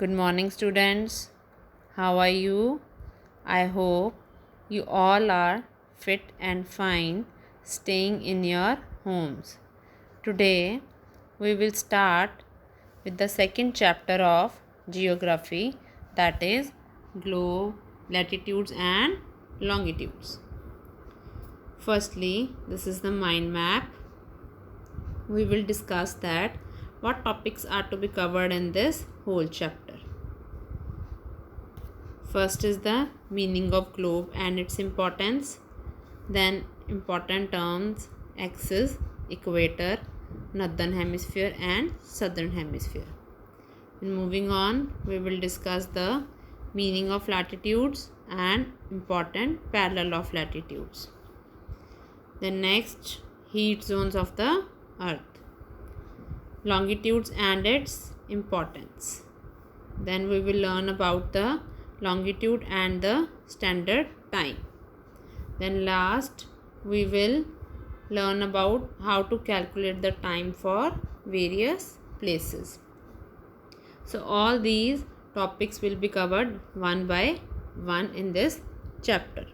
Good morning, students. How are you? I hope you all are fit and fine, staying in your homes. Today, we will start with the second chapter of geography, that is, globe, latitudes, and longitudes. Firstly, this is the mind map. We will discuss that what topics are to be covered in this whole chapter. First is the meaning of globe and its importance. Then important terms: axis, equator, northern hemisphere and southern hemisphere. And moving on, we will discuss the meaning of latitudes and important parallel of latitudes. The next, heat zones of the earth, longitudes and its importance. Then we will learn about the longitude and the standard time. Then last, we will learn about how to calculate the time for various places. So all these topics will be covered one by one in this chapter.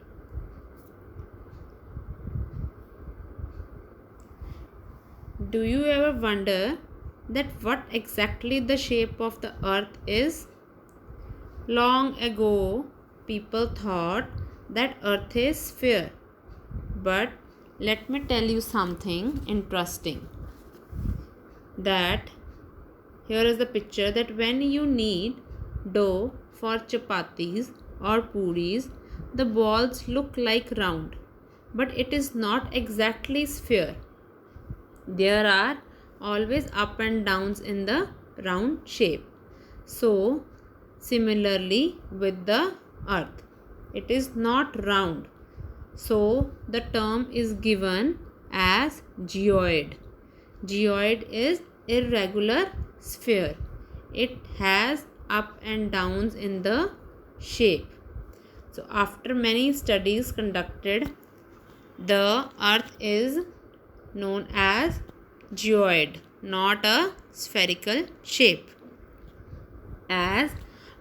Do you ever wonder that what exactly the shape of the earth is? Long ago, people thought that earth is sphere. But let me tell you something interesting. That here is the picture that when you need dough for chapatis or puris, the balls look like round, but it is not exactly sphere. There are always up and downs in the round shape. So, similarly with the earth, it is not round. So, the term is given as geoid. Geoid is irregular sphere. It has up and downs in the shape. So, after many studies conducted, the earth is known as geoid, not a spherical shape. As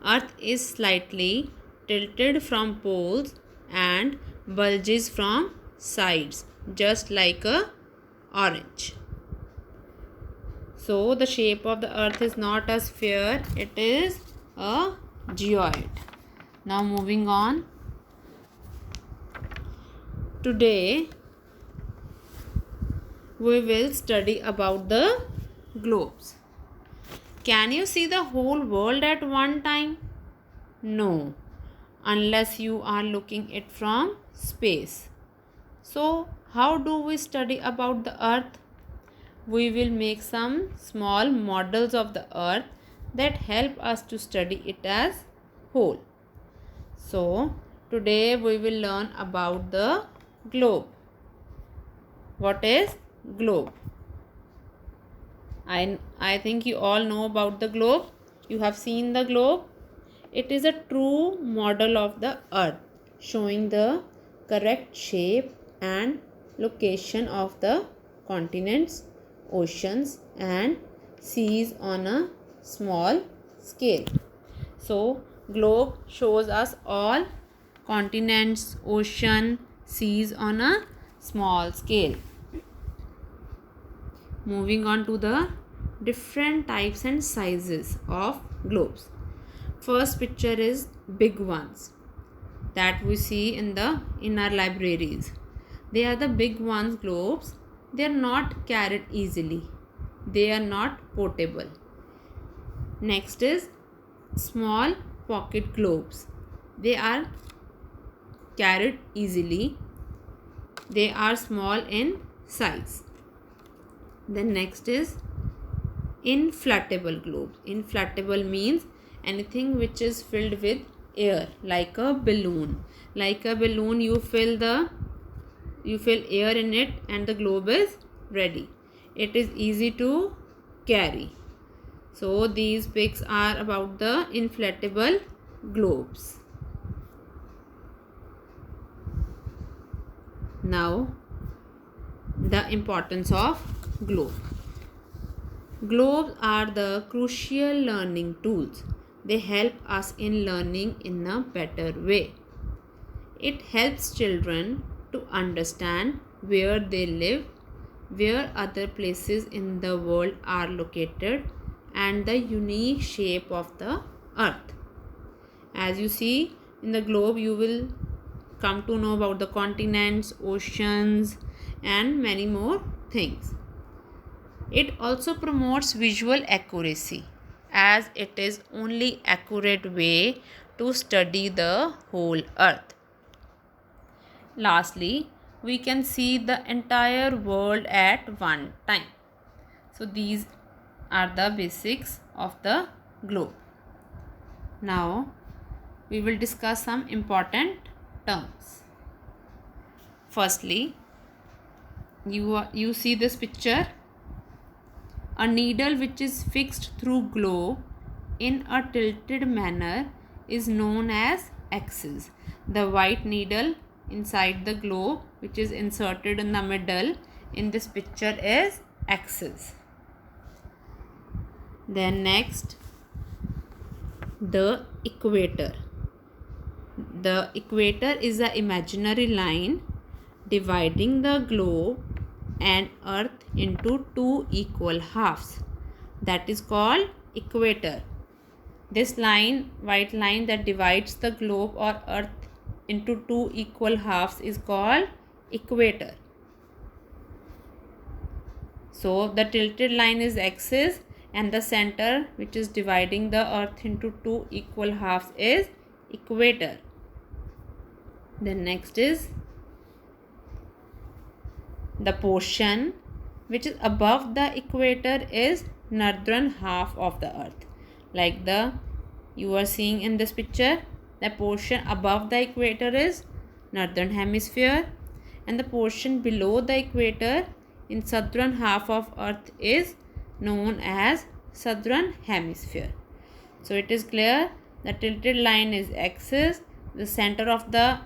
earth is slightly tilted from poles and bulges from sides, just like a orange. So the shape of the earth is not a sphere, it is a geoid. Now moving on. Today we will study about the globes. Can you see the whole world at one time? No, unless you are looking it from space. So, how do we study about the earth? We will make some small models of the earth that help us to study it as whole. So, today we will learn about the globe. What is globe? I think you all know about the globe. You have seen the globe. It is a true model of the earth, showing the correct shape and location of the continents, oceans and seas on a small scale. So, globe shows us all continents, ocean, seas on a small scale. Moving on to the different types and sizes of globes. First picture is big ones that we see in our libraries. They are the big ones globes. They are not carried easily. They are not portable. Next is small pocket globes. They are carried easily. They are small in size. Then next is inflatable globes. Inflatable means anything which is filled with air, like a balloon. Like a balloon, you fill air in it and the globe is ready. It is easy to carry. So these pics are about the inflatable globes. Now the importance of globe. Globes are the crucial learning tools. They help us in learning in a better way. It helps children to understand where they live, where other places in the world are located, and the unique shape of the earth. As you see in the globe, you will come to know about the continents, oceans, and many more things. It also promotes visual accuracy, as it is only accurate way to study the whole earth. Lastly, we can see the entire world at one time. So these are the basics of the globe. Now we will discuss some important terms. Firstly, you see this picture. A needle which is fixed through globe in a tilted manner is known as axis. The white needle inside the globe which is inserted in the middle in this picture is axis. Then next, the equator. The equator is an imaginary line dividing the globe and earth into two equal halves. That is called equator. This line, white line that divides the globe or earth into two equal halves is called equator. So the tilted line is axis and the center which is dividing the earth into two equal halves is equator. Then next is the portion which is above the equator is northern half of the earth. Like you are seeing in this picture, the portion above the equator is northern hemisphere and the portion below the equator in southern half of earth is known as southern hemisphere. So it is clear the tilted line is axis, the center of the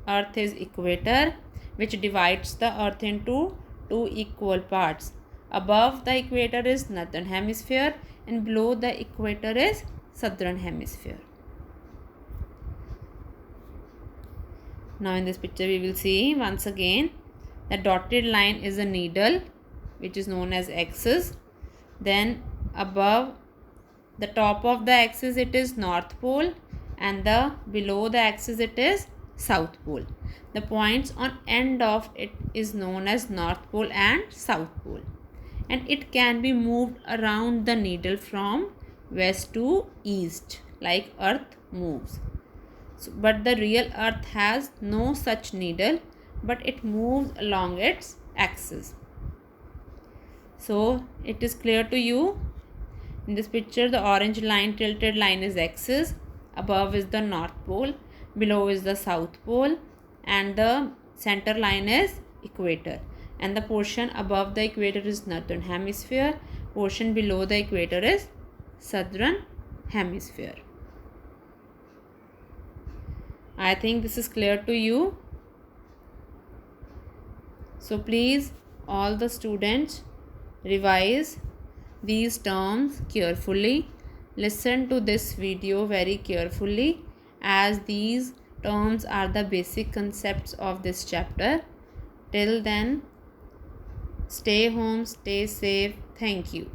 earth is equator which divides the earth into two equal parts. Above the equator is northern hemisphere and below the equator is southern hemisphere. Now in this picture we will see once again the dotted line is a needle which is known as axis. Then above the top of the axis it is north pole and the below the axis it is south pole. The points on end of it is known as north pole and south pole, and it can be moved around the needle from west to east like earth moves. But the real earth has no such needle, but it moves along its axis. So it is clear to you. In this picture the orange line, tilted line is axis, above is the north pole, below is the south pole, and the center line is equator, and the portion above the equator is northern hemisphere, portion below the equator is southern hemisphere. I think this is clear to you. So please all the students revise these terms carefully. Listen to this video very carefully, as these terms are the basic concepts of this chapter. Till then, stay home, stay safe. Thank you.